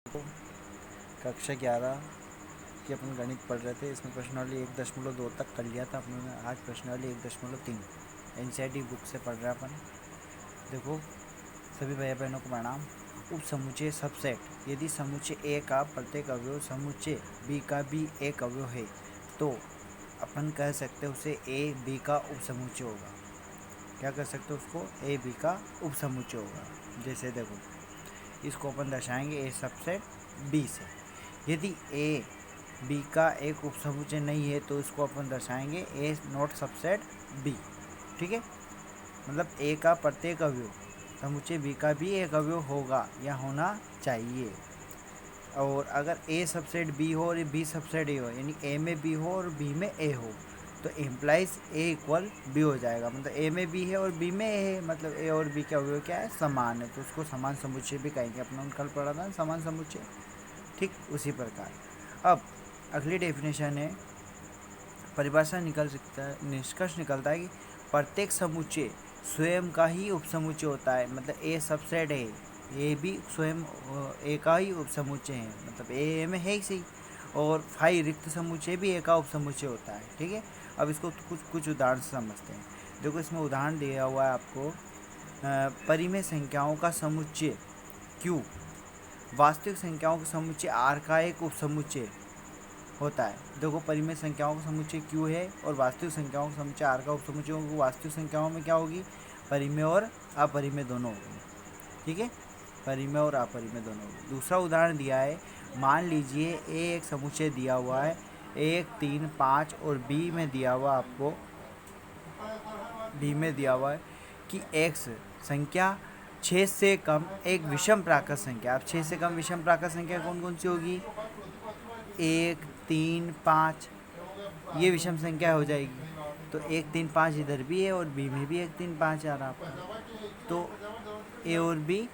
कक्षा 11 की अपन गणित पढ़ रहे थे। इसमें प्रश्नावली 1.2 तक कर लिया था अपने। आज प्रश्नावली 1.3 एनसीईआरटी बुक से पढ़ रहे हैं अपन। देखो सभी भाई बहनों को प्रणाम। उप समुच्चय सबसेट। यदि समुच्चय ए का प्रत्येक अवयव समुच्चय बी का भी एक अवयव है तो अपन कह सकते हैं उसे ए बी का उप समुच्चय होगा। क्या कर सकते हैं उसको? ए बी का उप समुच्चय होगा। जैसे देखो इसको अपन दर्शाएंगे ए सबसेट बी से। यदि ए बी का एक उप समुच्चय नहीं है तो इसको अपन दर्शाएंगे ए नॉट सबसेट बी। ठीक है, मतलब ए का प्रत्येक अवयव समुच्चय बी का भी एक अवयव होगा या होना चाहिए। और अगर ए सबसेट बी हो और बी सबसेट ए हो, यानी ए में बी हो और बी में ए हो, तो एम्प्लाइज ए इक्वल बी हो जाएगा। मतलब ए में बी है और बी में ए है, मतलब ए और बी के अवयव क्या है? समान है, तो उसको समान समुच्चय भी कहेंगे। अपना कल पढ़ा था समान समुच्चय। ठीक उसी प्रकार अब अगली डेफिनेशन है, परिभाषा निकल सकता है, निष्कर्ष निकलता है कि प्रत्येक समुच्चय स्वयं का ही उपसमुच्चय होता है। मतलब ए सबसेट है, ए भी स्वयं ए का ही उपसमुच्चय है, मतलब ए में है ही सही। और फाई रिक्त समुच्चय भी ए का उपसमुच्चय होता है। ठीक है, अब इसको कुछ उदाहरण से समझते हैं। देखो इसमें उदाहरण दिया हुआ है आपको, परिमेय संख्याओं का समुच्चय Q वास्तविक संख्याओं के समुच्चय R का एक उपसमुच्चय होता है। देखो परिमेय संख्याओं का समुच्चय Q है और वास्तविक संख्याओं का समुच्चय R का उपसमुच्चय होगा। वास्तविक संख्याओं में क्या होगी? परिमेय और अपरिमेय दोनों होगी। ठीक है, परिमेय और अपरिमेय दोनों होगी। दूसरा उदाहरण दिया है, मान लीजिए A एक समुच्चय दिया हुआ है 1, 3, 5 और B में दिया हुआ आपको, B में दिया हुआ है कि X संख्या 6 से कम एक विषम प्राकृत संख्या। अब 6 से कम विषम प्राकृत संख्या कौन कौन सी होगी? 1, 3, 5 ये विषम संख्या हो जाएगी। तो 1, 3, 5 इधर भी है और बी में भी 1, 3, 5 आ रहा आपका। तो ए और बी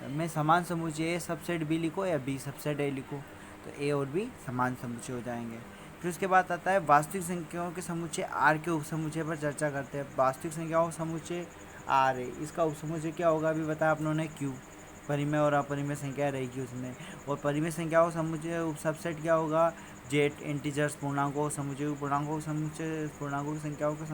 में समान समुच्चय ए सबसेट बी लिखो या बी सबसेट ए लिखो, तो ए और बी समान समुच्चय हो जाएंगे। फिर उसके बाद आता है वास्तविक संख्याओं के समुच्चय आर के उपसमुच्चय पर चर्चा करते हैं। वास्तविक संख्याओं का समुच्चय आर है, इसका उपसमुच्चय क्या होगा अभी बताया अपनों क्यू। परिमेय और अपरिमेय संख्या रहेगी उसमें। और परिमेय संख्याओं का समुच्चय उप सबसेट क्या होगा? जेड इंटीजर्स पूर्णांकों समुच्चय, पूर्णांकों समुच्चय, पूर्णांकों की संख्याओं के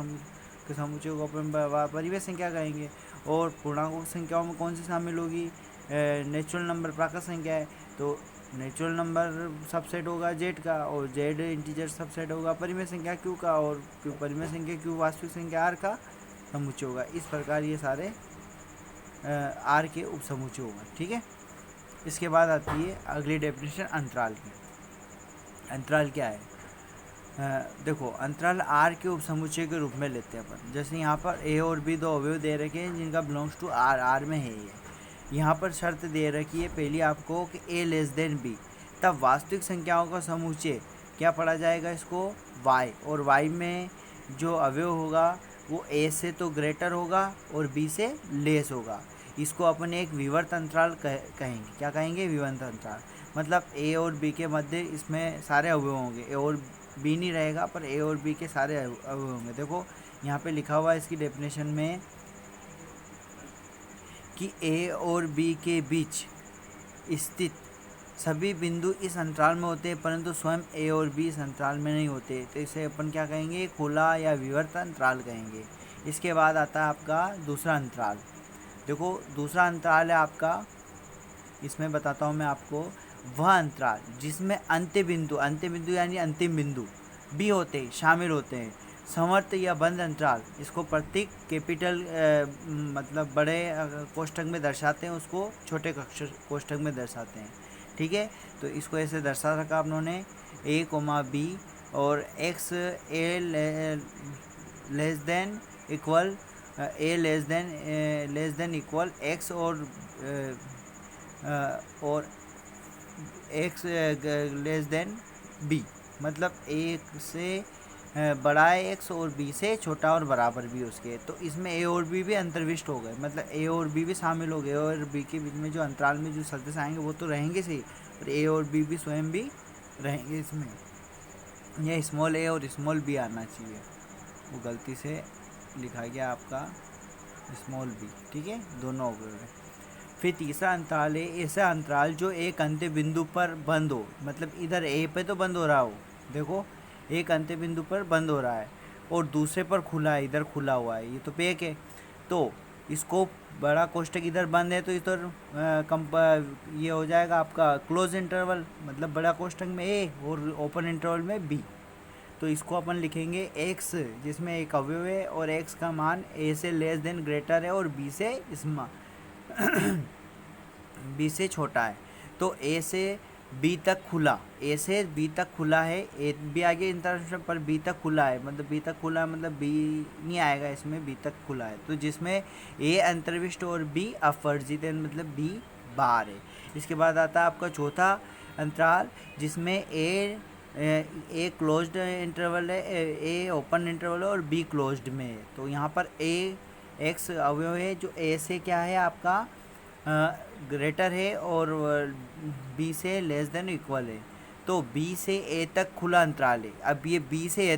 समुच्चय को अपन परिमेय संख्या कहेंगे। और पूर्णांकों की संख्याओं में कौन सी शामिल होगी? नेचुरल नंबर प्राकृत संख्या है, तो नेचुरल नंबर सबसेट होगा जेड का, और जेड इंटीजर सबसेट होगा परिमेय संख्या क्यू का, और परिमेय संख्या क्यू वास्तविक संख्या आर का समुच्चय होगा। इस प्रकार ये सारे आर के उपसमुच्चय होगा। ठीक है, इसके बाद आती है अगली डेफिनेशन अंतराल की। अंतराल क्या है? देखो अंतराल आर के उपसमुच्चय के रूप में लेते हैं अपन। जैसे यहाँ पर ए और बी दो अवयव दे रखे हैं जिनका बिलोंग्स टू आर, आर में है ये। यहाँ पर शर्त दे रखी है पहली आपको कि ए लेस देन बी, तब वास्तविक संख्याओं का समुच्चय क्या पढ़ा जाएगा इसको? वाई। और वाई में जो अवयव होगा वो ए से तो ग्रेटर होगा और बी से लेस होगा। इसको अपन एक विवर्त अंतराल कहेंगे। क्या कहेंगे? विवर्त अंतराल। मतलब ए और बी के मध्य इसमें सारे अवयव होंगे, ए और बी नहीं रहेगा पर ए और बी के सारे अवयव होंगे। देखो यहाँ पे लिखा हुआ है इसकी डेफिनेशन में कि ए और बी के बीच स्थित सभी बिंदु इस अंतराल में होते हैं, परंतु स्वयं ए और बी इस अंतराल में नहीं होते, तो इसे अपन क्या कहेंगे? खुला या विवर्त अंतराल कहेंगे। इसके बाद आता है आपका दूसरा अंतराल। देखो दूसरा अंतराल है आपका, इसमें बताता हूँ मैं आपको, वह अंतराल जिसमें अंत्य बिंदु यानी अंतिम बिंदु भी होते शामिल होते हैं। समवर्त या बंद अंतराल, इसको प्रतीक कैपिटल मतलब बड़े कोष्ठक में दर्शाते हैं, उसको छोटे कोष्ठक में दर्शाते हैं। ठीक है, तो इसको ऐसे दर्शा रखा आप लोगों ने, ए कोमा बी और एक्स ए लेस देन इक्वल ए लेस देन इक्वल एक्स और एक्स लेस देन बी, मतलब एक से बड़ा है एक्स और बी से छोटा और बराबर भी उसके। तो इसमें ए और बी भी अंतर्विष्ट हो गए, मतलब ए और बी भी शामिल हो गए, और बी के बीच में जो अंतराल में जो सदस्य आएंगे वो तो रहेंगे सही, पर ए और बी भी स्वयं भी रहेंगे इसमें। यह स्मॉल ए और स्मॉल बी आना चाहिए, वो गलती से लिखा गया आपका स्मॉल बी। ठीक है, दोनों हो गए। फिर तीसरा अंतराल है ऐसा अंतराल जो एक अंत्य बिंदु पर बंद हो, मतलब इधर ए पे तो बंद हो रहा हो, देखो एक अंत्य बिंदु पर बंद हो रहा है और दूसरे पर खुला है, इधर खुला हुआ है, ये तो पेक है। तो इसको बड़ा कोष्टक इधर बंद है तो इधर ये हो जाएगा आपका क्लोज इंटरवल, मतलब बड़ा कोष्टक में ए और ओपन इंटरवल में बी। तो इसको अपन लिखेंगे x, जिसमें एक अवयव है और x का मान a से लेस देन ग्रेटर है और b से b से छोटा है। तो a से b तक खुला, a से b तक खुला है, a b आगे इंटरसेक्शन पर b तक खुला है, मतलब b तक खुला है मतलब b नहीं आएगा इसमें, b तक खुला है तो जिसमें a अंतर्विष्ट और b अपवर्जित है, मतलब b बाहर है। इसके बाद आता है आपका चौथा अंतराल जिसमें ए क्लोज्ड इंटरवल है, ए ओपन इंटरवल है और बी क्लोज्ड में है। तो यहाँ पर ए एक्स अवयव है जो ए से क्या है आपका ग्रेटर है और बी से लेस देन इक्वल है। तो बी से ए तक खुला अंतराल है। अब ये बी से ए तक